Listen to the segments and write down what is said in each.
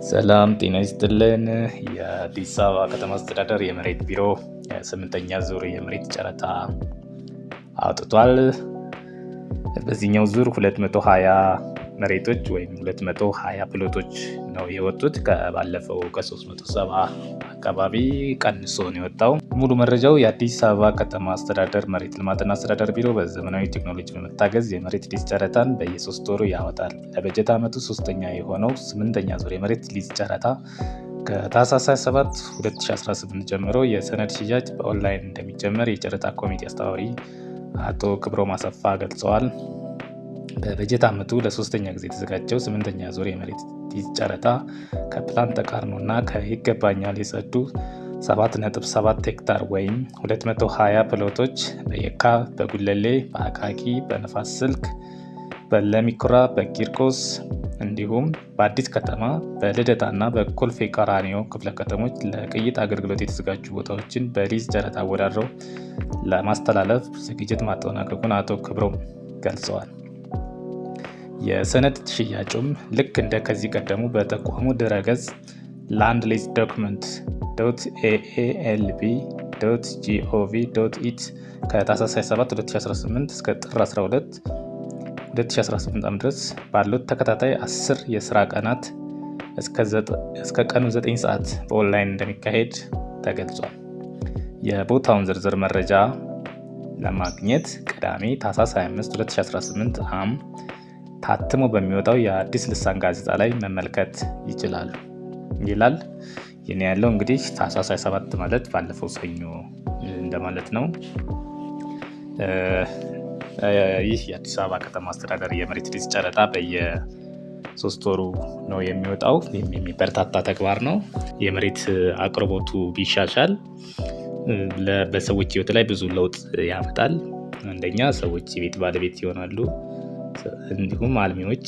ሰላም ጤና ይስጥልን። የአዲስ አበባ ከተማ አስተዳደር የመሬት ቢሮ 8ኛ ዙር የመሬት ጨረታ አውጥቷል። በዚህኛው ዙር 220 መሬቶች ወይም 220 ፕሎቶች ነው የወጡት። ከባለፈው ከ370 አካባቢ ቀንሶ ነው የወጣው። ሙሉ መረጃው የአዲስ አበባ ከተማ አስተዳደር መሬት ልማትና አስተዳደር ቢሮ በዘመናዊ ቴክኖሎጂ በመታገዝ የመሬት ሊዝ ጨረታን በየ3 ወሩ ያወጣል። ለበጀት ዓመቱ 3ኛ የሆነው 8ኛ ዙር የመሬት ሊዝ ጨረታ ከታህሳስ 27 2018 ጀምሮ የሰነድ ሽያጭ በኦንላይን እንደሚጀመር የጨረታ ኮሚቴ አስተባባሪ አቶ ክብሮም አሰፋ ገልጸዋል። በበጀት ዓመቱ ለ3ኛ ጊዜ የተዘጋጀው 8ኛ ዙር የመሬት ሊዝ ጨረታ ከፕላን ተቃርኖና ከይገባኛል የጸዱ 7.7 ሄክታር ወይም 220 ፕሎቶች በየካ፣ በጉለሌ፣ በአቃቂ፣ በንፋስ ስልክ፣ በለሚኩራ፣ በቂርቆስ እንዲሁም በአዲስ ከተማ፣ በልደታና በኮልፌ ቀራኒዮ ክፍለ ከተሞች ለቅይጥ አገልግሎት የተዘጋጁ ቦታዎችን በሊዝ ጨረታ አወዳድረው ለማስተላለፍ ዝግጅት ማጠናቀቁን አቶ ክብሮም ገልጸዋል። የሰነድ ሽያጩም ልክ እንደ ከዚህ ቀደሙ በተቋሙ ድረገጽ landleasedocument.aalb.gov.it ከታህሳስ 27 2018 እስከ ጥር 12 2018 ዓ.ም ድረስ ባሉት ተከታታይ 10 የስራ ቀናት እስከ ቀኑ 9 ሰዓት በኦንላይን እንደሚካሄድ ተገልጿል። የቦታውን ዝርዝር መረጃ ለማግኘት ቅዳሜ ታህሳስ 25 2018 ዓ.ም ታትሞ በሚወጣው የአዲስ ልሳን ጋዜጣ ላይ መመልከት ይችላሉ ይላል። የኔ ያለው እንግዲህ ታህሳስ 27 ማለት ባለፈው ሰኞ እንደማለት ነው። ይህ የአዲስ አበባ ከተማ አስተዳደር የመሬት ሊዝ ጨረታ በየ3 ወሩ ነው የሚወጣው። የሚበረታታ ተግባር ነው። የመሬት አቅርቦቱ ቢሻሻል በሰዎች ህይወት ላይ ብዙ ለውጥ ያመጣል። አንደኛ ሰዎች የቤት ባለቤት ይሆናሉ። እንዲሁም አልሚዎች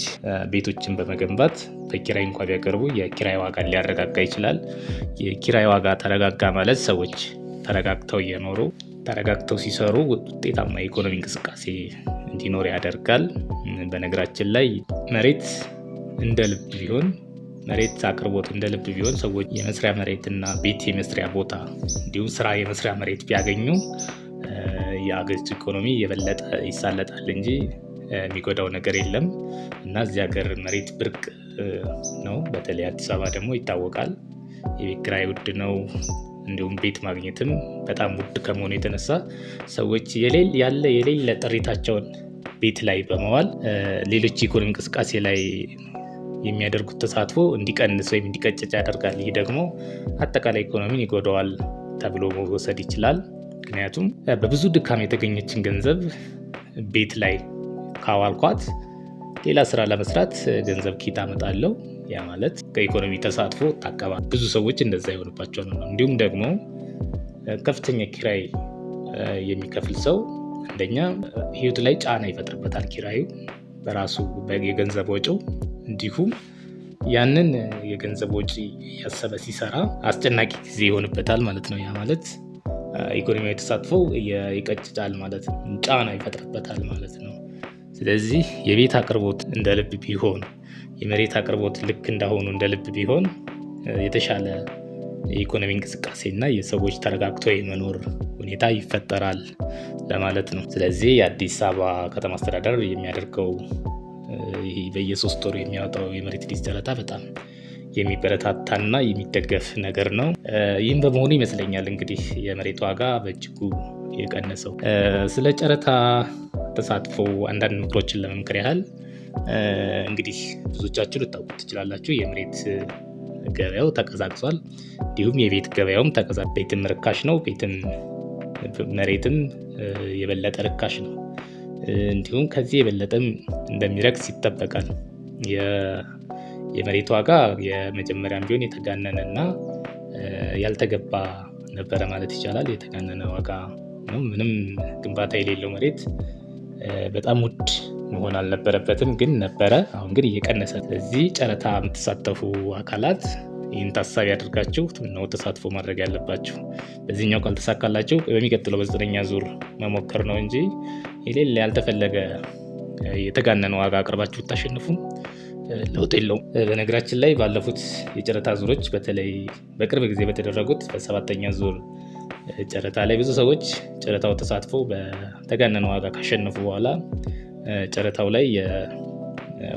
ቤቶችን በመገንባት በኪራይ እንኳን ቢያቀርቡ የኪራይ ዋጋ ሊያረጋጋ ይችላል። የኪራይ ዋጋ ተረጋጋ ማለት ሰዎች ተረጋግተው እየኖሩ ተረጋግተው ሲሰሩ ውጤታማ የኢኮኖሚ እንቅስቃሴ እንዲኖር ያደርጋል። በነገራችን ላይ መሬት አቅርቦት እንደ ልብ ቢሆን ሰዎች የመስሪያ መሬትና ቤት የመስሪያ ቦታ እንዲሁም ስራ የመስሪያ መሬት ቢያገኙ የአገሪቱ ኢኮኖሚ የበለጠ ይሳለጣል እንጂ የሚጎዳው ነገር የለም እና እዚህ ሀገር መሬት ብርቅ ነው። በተለይ አዲስ አበባ ደግሞ ይታወቃል። የቤት ኪራይ ውድ ነው። እንዲሁም ቤት ማግኘትም በጣም ውድ ከመሆኑ የተነሳ ሰዎች የሌለ ጥሪታቸውን ቤት ላይ በመዋል ሌሎች ኢኮኖሚ እንቅስቃሴ ላይ የሚያደርጉት ተሳትፎ እንዲቀንስ ወይም እንዲቀጭጭ ያደርጋል። ይህ ደግሞ አጠቃላይ ኢኮኖሚን ይጎዳዋል ተብሎ መወሰድ ይችላል። ምክንያቱም በብዙ ድካም የተገኘችን ገንዘብ ቤት ላይ ካዋልኳት ሌላ ስራ ለመስራት ገንዘብ ኪት አመጣለሁ። ያ ማለት ከኢኮኖሚ ተሳትፎ ታቀባል። ብዙ ሰዎች እንደዛ ይሆንባቸዋል ነው። እንዲሁም ደግሞ ከፍተኛ ኪራይ የሚከፍል ሰው አንደኛ ህይወቱ ላይ ጫና ይፈጥርበታል። ኪራዩ በራሱ የገንዘብ ወጪው እንዲሁም ያንን የገንዘብ ወጪ ያሰበ ሲሰራ አስጨናቂ ጊዜ ይሆንበታል ማለት ነው። ያ ማለት ኢኮኖሚያዊ ተሳትፎ ይቀጭጫል ማለት ነው። ጫና ይፈጥርበታል ማለት ነው። ስለዚህ የቤት አቅርቦት እንደ ልብ ቢሆን፣ የመሬት አቅርቦት ልክ እንዳሆኑ እንደ ልብ ቢሆን የተሻለ የኢኮኖሚ እንቅስቃሴ እና የሰዎች ተረጋግቶ የመኖር ሁኔታ ይፈጠራል ለማለት ነው። ስለዚህ የአዲስ አበባ ከተማ አስተዳደር የሚያደርገው በየ3 ወሩ የሚያወጣው የመሬት ሊዝ ጨረታ በጣም የሚበረታታና የሚደገፍ ነገር ነው። ይህም በመሆኑ ይመስለኛል እንግዲህ የመሬት ዋጋ በእጅጉ የቀነሰው። ስለ ጨረታ ተሳትፎ አንዳንድ ምክሮችን ለመምከር ያህል እንግዲህ ብዙዎቻችሁ ልታውቁ ትችላላችሁ። የመሬት ገበያው ተቀዛቅዟል። እንዲሁም የቤት ገበያውም ተቀዛቅዟል። ቤትም ርካሽ ነው። መሬትም የበለጠ ርካሽ ነው። እንዲሁም ከዚህ የበለጠም እንደሚረክስ ይጠበቃል። የመሬት ዋጋ የመጀመሪያም ቢሆን የተጋነነ እና ያልተገባ ነበረ ማለት ይቻላል። የተጋነነ ዋጋ ነው። ምንም ግንባታ የሌለው መሬት በጣም ውድ መሆን አልነበረበትም፣ ግን ነበረ። አሁን ግን እየቀነሰ። ስለዚህ ጨረታ የምትሳተፉ አካላት ይህን ታሳቢ አድርጋችሁ ነው ተሳትፎ ማድረግ ያለባችሁ። በዚህኛው ካልተሳካላችሁ በሚቀጥለው በ9ኛ ዙር መሞከር ነው እንጂ የሌለ ያልተፈለገ የተጋነነ ዋጋ አቅርባችሁ ታሸንፉ ለውጥ የለውም። በነገራችን ላይ ባለፉት የጨረታ ዙሮች በተለይ በቅርብ ጊዜ በተደረጉት በ7ኛ ዙር ጨረታ ላይ ብዙ ሰዎች ጨረታው ተሳትፈው በተጋነነ ዋጋ ካሸነፉ በኋላ ጨረታው ላይ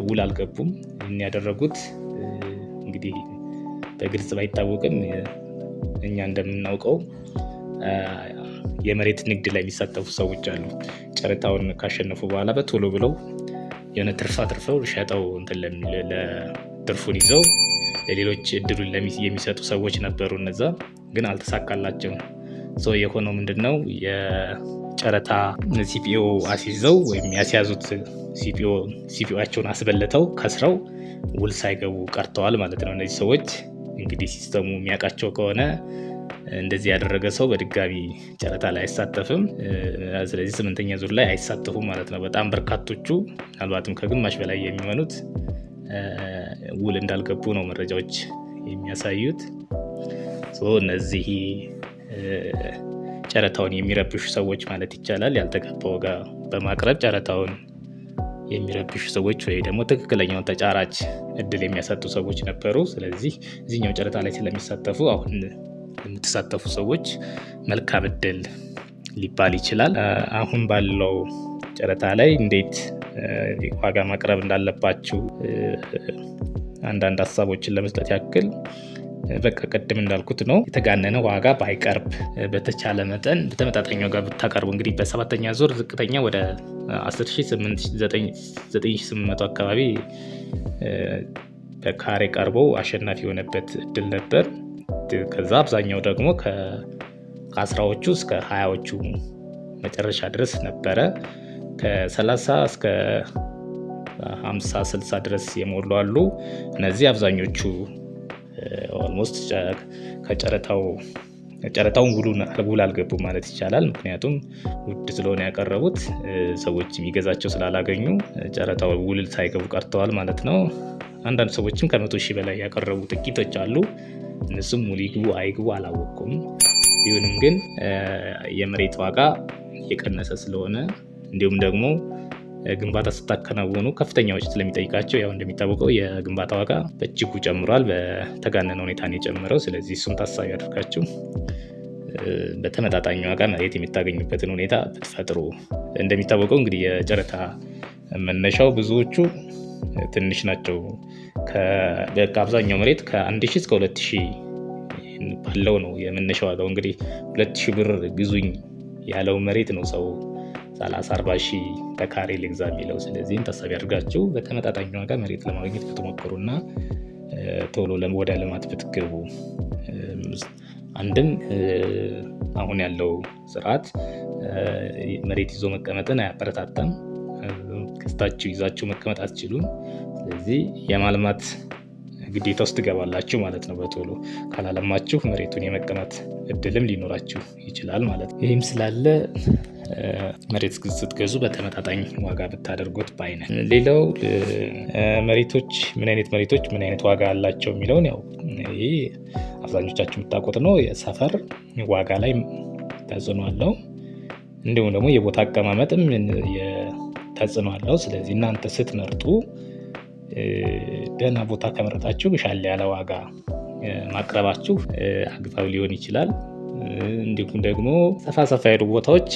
ውል አልገቡም። ይህን ያደረጉት እንግዲህ በግልጽ ባይታወቅም እኛ እንደምናውቀው የመሬት ንግድ ላይ የሚሳተፉ ሰዎች አሉ። ጨረታውን ካሸነፉ በኋላ በቶሎ ብለው የሆነ ትርፍ አትርፈው ሸጠው ለትርፉን ይዘው ለሌሎች እድሉን የሚሰጡ ሰዎች ነበሩ። እነዛ ግን አልተሳካላቸውም። የሆነው ምንድነው? የጨረታ ሲፒኦ አስይዘው ወይም ያስያዙት ሲፒኦቸውን አስበልተው ከስረው ውል ሳይገቡ ቀርተዋል ማለት ነው። እነዚህ ሰዎች እንግዲህ ሲስተሙ የሚያውቃቸው ከሆነ እንደዚህ ያደረገ ሰው በድጋሚ ጨረታ ላይ አይሳተፍም። ስለዚህ 8ኛ ዙር ላይ አይሳተፉም ማለት ነው። በጣም በርካቶቹ ምናልባትም ከግማሽ በላይ የሚሆኑት ውል እንዳልገቡ ነው መረጃዎች የሚያሳዩት። እነዚህ ጨረታውን የሚረብሹ ሰዎች ማለት ይቻላል ያልተገባ ዋጋ በማቅረብ ጨረታውን የሚረብሹ ሰዎች ወይ ደግሞ ትክክለኛውን ተጫራች እድል የሚያሰጡ ሰዎች ነበሩ። ስለዚህ እዚህኛው ጨረታ ላይ ስለሚሳተፉ አሁን የምትሳተፉ ሰዎች መልካም እድል ሊባል ይችላል። አሁን ባለው ጨረታ ላይ እንዴት ዋጋ ማቅረብ እንዳለባችሁ አንዳንድ ሀሳቦችን ለመስጠት ያክል በቃ ቅድም እንዳልኩት ነው። የተጋነነ ዋጋ ባይቀርብ በተቻለ መጠን በተመጣጣኝ ዋጋ ብታቀርቡ እንግዲህ በ7ኛ ዙር ዝቅተኛ ወደ 10,800 አካባቢ በካሬ ቀርቦ አሸናፊ የሆነበት እድል ነበር። ከዛ አብዛኛው ደግሞ ከ10ዎቹ እስከ 20ዎቹ መጨረሻ ድረስ ነበረ። ከ30 እስከ 50 60 ድረስ የሞሉ አሉ። እነዚህ አብዛኞቹ ኦልሞስት ከጨረታውን ውል አልገቡ ማለት ይቻላል። ምክንያቱም ውድ ስለሆነ ያቀረቡት ሰዎች የሚገዛቸው ስላላገኙ ጨረታው ውል ሳይገቡ ቀርተዋል ማለት ነው። አንዳንድ ሰዎችም ከ100,000 በላይ ያቀረቡ ጥቂቶች አሉ። እነሱም ውል ይግቡ አይግቡ አላወቁም። ቢሆንም ግን የመሬት ዋጋ እየቀነሰ ስለሆነ እንዲሁም ደግሞ ግንባታ ስታከናወኑ ከፍተኛ ወጪ ስለሚጠይቃቸው ያው እንደሚታወቀው የግንባታ ዋጋ በእጅጉ ጨምሯል። በተጋነነ ሁኔታ ነው የጨመረው። ስለዚህ እሱን ታሳቢ አድርጋችሁ በተመጣጣኝ ዋጋ መሬት የምታገኙበትን ሁኔታ ብትፈጥሩ። እንደሚታወቀው እንግዲህ የጨረታ መነሻው ብዙዎቹ ትንሽ ናቸው። አብዛኛው መሬት ከ1,000 እስከ 2,000 ባለው ነው የመነሻ ዋጋው። እንግዲህ 2,000 ብር ግዙኝ ያለው መሬት ነው ሰው 30-40 ሺህ በካሬ ልግዛ የሚለው። ስለዚህም ታሳቢ አድርጋችሁ በተመጣጣኝ ዋጋ መሬት ለማግኘት ብትሞክሩና ቶሎ ወደ ልማት ብትገቡ። አንድም አሁን ያለው ስርዓት መሬት ይዞ መቀመጥን አያበረታታም። ገዝታችሁ ይዛችሁ መቀመጥ አትችሉም። ስለዚህ የማልማት ግዴታ ውስጥ ትገባላችሁ ማለት ነው። በቶሎ ካላለማችሁ መሬቱን የመቀማት እድልም ሊኖራችሁ ይችላል ማለት ነው። ይህም ስላለ መሬት ስትገዙ በተመጣጣኝ ዋጋ ብታደርጉት ባይ ነኝ። ሌላው መሬቶች ምን አይነት ዋጋ አላቸው የሚለውን ያው ይህ አብዛኞቻችሁ የምታውቁት ነው። የሰፈር ዋጋ ላይ ተጽዕኖ አለው። እንዲሁም ደግሞ የቦታ አቀማመጥም ተጽዕኖ አለው። ስለዚህ እናንተ ስትመርጡ ደህና ቦታ ከመረጣችሁ ሻል ያለ ዋጋ ማቅረባችሁ አግባብ ሊሆን ይችላል። እንዲሁም ደግሞ ሰፋ ያሉ ቦታዎች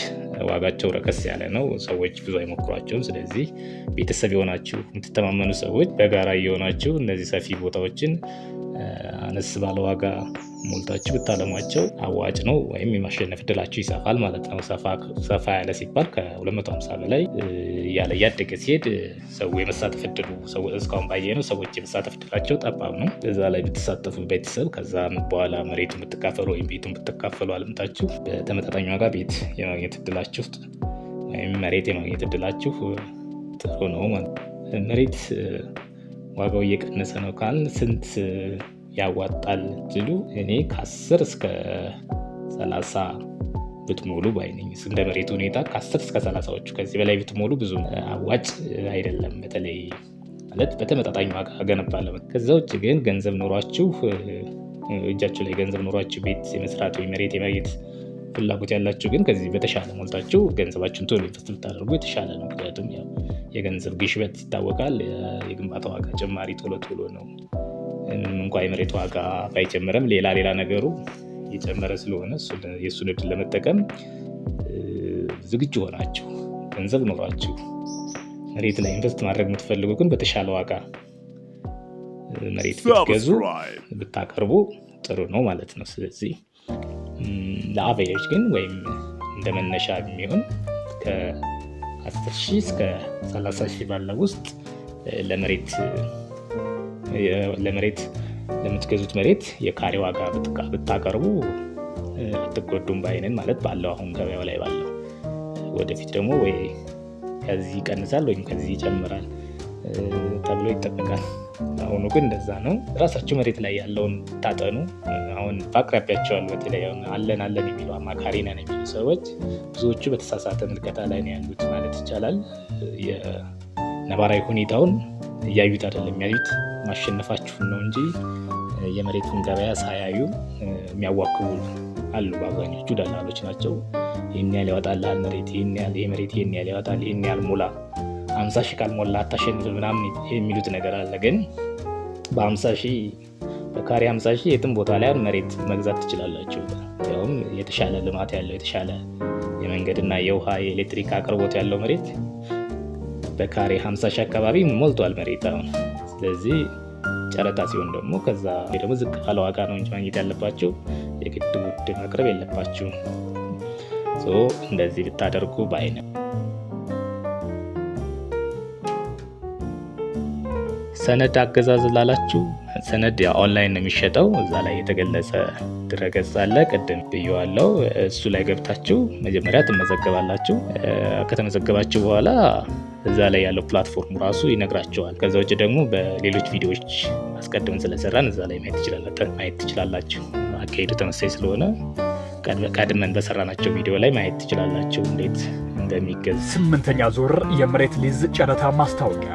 ዋጋቸው ረከስ ያለ ነው። ሰዎች ብዙ አይሞክሯቸውም። ስለዚህ ቤተሰብ የሆናችሁ የምትተማመኑ ሰዎች በጋራ የሆናችሁ እነዚህ ሰፊ ቦታዎችን አነስ ባለ ዋጋ ሞልታችሁ ብታለሟቸው አዋጭ ነው፣ ወይም የማሸነፍ እድላችሁ ይሰፋል ማለት ነው። ሰፋ ያለ ሲባል ከ250 በላይ እያደገ ሲሄድ ሰው የመሳተፍ እድሉ እስካሁን ባየነው ሰዎች የመሳተፍ እድላቸው ጠባብ ነው። በዛ ላይ ብትሳተፉ ቤተሰብ ከዛ በኋላ መሬቱን ብትካፈሉ ወይም ቤቱን ብትካፈሉ አልምታችሁ በተመጣጣኝ ዋጋ ቤት የማግኘት እድላችሁ ወይም መሬት የማግኘት እድላችሁ ጥሩ ነው ማለት ነው። መሬት ዋጋው እየቀነሰ ነው ካልን ስንት ያዋጣል ሲሉ እኔ ከ10 እስከ 30 ብትሞሉ ባይነኝ። እንደ መሬቱ ሁኔታ ከ10 እስከ 30ዎቹ ከዚህ በላይ ብትሞሉ ብዙ አዋጭ አይደለም። በተለይ ማለት በተመጣጣኝ ዋጋ ገነባለሁ። ከዛ ውጭ ግን ገንዘብ ኖሯችሁ እጃችሁ ላይ ገንዘብ ኖሯችሁ ቤት የመስራት ወይ መሬት የማግኘት ፍላጎት ያላችሁ ግን ከዚህ በተሻለ ሞልታችሁ ገንዘባችሁን ቶሎ ኢንቨስት ብታደርጉ የተሻለ ነው። ምክንያቱም ያው የገንዘብ ግሽበት ይታወቃል። የግንባታ ዋጋ ጭማሪ ቶሎ ነው። እንኳን የመሬት ዋጋ ባይጨምርም ሌላ ነገሩ እየጨመረ ስለሆነ የእሱን እድል ለመጠቀም ዝግጁ ሆናችሁ ገንዘብ ኖሯችሁ መሬት ላይ ኢንቨስት ማድረግ የምትፈልጉ ግን በተሻለ ዋጋ መሬት ብትገዙ ብታቀርቡ ጥሩ ነው ማለት ነው። ስለዚህ ለአቬሬጅ ግን ወይም እንደ መነሻ የሚሆን ከ10,000 እስከ 30,000 ባለው ውስጥ ለመሬት ለምትገዙት መሬት የካሬ ዋጋ ብታቀርቡ አትጎዱም ባይነን ማለት ባለው አሁን ገበያው ላይ ባለው። ወደፊት ደግሞ ወይ ከዚህ ይቀንሳል ወይም ከዚህ ይጨምራል ተብሎ ይጠበቃል። አሁኑ ግን እንደዛ ነው። ራሳችሁ መሬት ላይ ያለውን ታጠኑ። አሁን በአቅራቢያቸው ያሉ በተለይ አለን የሚሉ አማካሪ ነን የሚሉ ሰዎች ብዙዎቹ በተሳሳተ ምልከታ ላይ ነው ያሉት ማለት ይቻላል። የነባራዊ ሁኔታውን እያዩት አይደለም ያዩት ማሸነፋችሁን ነው እንጂ የመሬቱን ገበያ ሳያዩ የሚያዋክቡ አሉ። በአብዛኞቹ ደላሎች ናቸው። ይህን ያህል ያወጣልሃል መሬት፣ ይሄ መሬት ይህን ያህል ያወጣል፣ ይህን ያህል ሙላ፣ 50,000 ካልሞላ አታሸንፍ ምናምን የሚሉት ነገር አለ። ግን በ50,000 በካሬ 50,000 የትም ቦታ ላይ መሬት መግዛት ትችላላችሁ። ያውም የተሻለ ልማት ያለው የተሻለ የመንገድና የውሃ የኤሌክትሪክ አቅርቦት ያለው መሬት በካሬ 50,000 አካባቢ ሞልቷል መሬት አሁን። ስለዚህ ጨረታ ሲሆን ደግሞ ከዛ ደግሞ ዝቅ ባለ ዋጋ ነው እንጂ ማግኘት ያለባችሁ የግድ ውድ ማቅረብ የለባችሁ። እንደዚህ ብታደርጉ ባይነ ሰነድ አገዛዝ ላላችሁ ሰነድ ኦንላይን ነው የሚሸጠው። እዛ ላይ የተገለጸ ድረገጽ አለ፣ ቅድም ብየዋለሁ። እሱ ላይ ገብታችሁ መጀመሪያ ትመዘገባላችሁ። ከተመዘገባችሁ በኋላ እዛ ላይ ያለው ፕላትፎርሙ ራሱ ይነግራችኋል። ከዛ ውጭ ደግሞ በሌሎች ቪዲዮዎች አስቀድመን ስለሰራን እዛ ላይ ማየት ትችላላችሁ። አካሄዱ ተመሳሳይ ስለሆነ ቀድመን በሰራናቸው ቪዲዮ ላይ ማየት ትችላላችሁ እንዴት እንደሚገዝ። 8ኛ ዙር የመሬት ሊዝ ጨረታ ማስታወቂያ።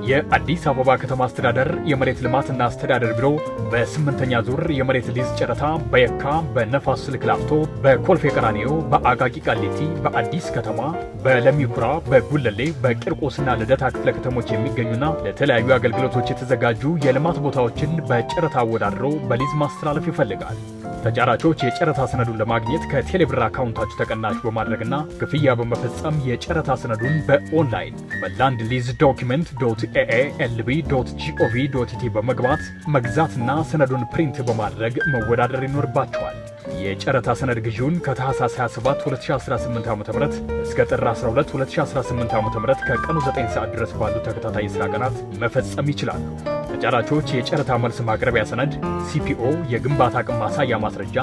የአዲስ አበባ ከተማ አስተዳደር የመሬት ልማትና አስተዳደር ቢሮ በ8ኛ ዙር የመሬት ሊዝ ጨረታ በየካ፣ በነፋስ ስልክ ላፍቶ፣ በኮልፌ ቀራኒዮ፣ በአቃቂ ቃሊቲ፣ በአዲስ ከተማ፣ በለሚ ኩራ፣ በጉለሌ፣ በቂርቆስና ልደታ ክፍለ ከተሞች የሚገኙና ለተለያዩ አገልግሎቶች የተዘጋጁ የልማት ቦታዎችን በጨረታ አወዳድሮ በሊዝ ማስተላለፍ ይፈልጋል። ተጫራቾች የጨረታ ሰነዱን ለማግኘት ከቴሌብር አካውንታችሁ ተቀናሽ በማድረግና ክፍያ በመፈጸም የጨረታ ሰነዱን በኦንላይን በlandlease.aa.lb.gov.ት በመግባት መግዛትና ሰነዱን ፕሪንት በማድረግ መወዳደር ይኖርባቸዋል። የጨረታ ሰነድ ግዢውን ከታህሳስ 27 2018 ዓ.ም እስከ ጥር 12 2018 ዓ.ም ከቀኑ 9 ሰዓት ድረስ ባሉ ተከታታይ የሥራ ቀናት መፈጸም ይችላሉ። ተጫራቾች የጨረታ መልስ ማቅረቢያ ሰነድ፣ ሲፒኦ፣ የግንባታ አቅም ማሳያ ማስረጃ፣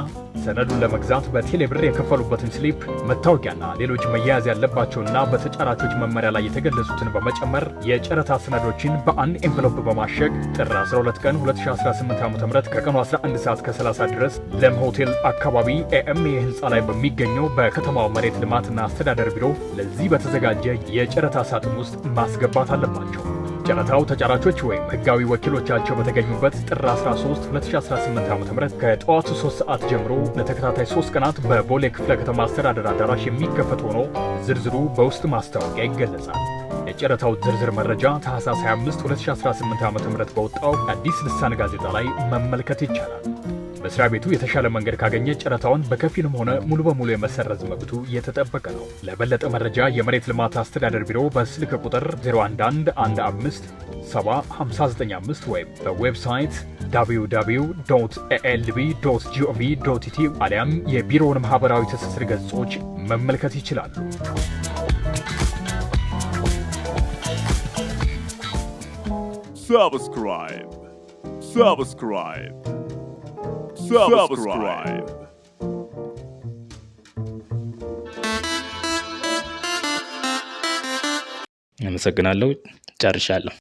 ሰነዱን ለመግዛት በቴሌብር የከፈሉበትን ስሊፕ፣ መታወቂያና ሌሎች መያያዝ ያለባቸውና በተጫራቾች መመሪያ ላይ የተገለጹትን በመጨመር የጨረታ ሰነዶችን በአንድ ኤንቨሎፕ በማሸግ ጥር 12 ቀን 2018 ዓ.ም ከቀኑ 11 ሰዓት ከ30 ድረስ ለም ሆቴል አካባቢ ኤኤምኤ ህንፃ ላይ በሚገኘው በከተማው መሬት ልማትና አስተዳደር ቢሮ ለዚህ በተዘጋጀ የጨረታ ሳጥን ውስጥ ማስገባት አለባቸው። ጨረታው ተጫራቾች ወይም ህጋዊ ወኪሎቻቸው በተገኙበት ጥር 13 2018 ዓ.ም ከጠዋቱ 3 ሰዓት ጀምሮ ለተከታታይ 3 ቀናት በቦሌ ክፍለ ከተማ አስተዳደር አዳራሽ የሚከፈት ሆኖ ዝርዝሩ በውስጥ ማስታወቂያ ይገለጻል። የጨረታው ዝርዝር መረጃ ታህሳስ 25 2018 ዓ.ም በወጣው አዲስ ልሳን ጋዜጣ ላይ መመልከት ይቻላል። መስሪያ ቤቱ የተሻለ መንገድ ካገኘ ጨረታውን በከፊልም ሆነ ሙሉ በሙሉ የመሰረዝ መብቱ እየተጠበቀ ነው። ለበለጠ መረጃ የመሬት ልማት አስተዳደር ቢሮ በስልክ ቁጥር 0111570595 ወይም በዌብሳይት www.alb.gov.ት አሊያም የቢሮውን ማህበራዊ ትስስር ገጾች መመልከት ይችላሉ። Subscribe. አመሰግናለሁ። ጨርሻለሁ።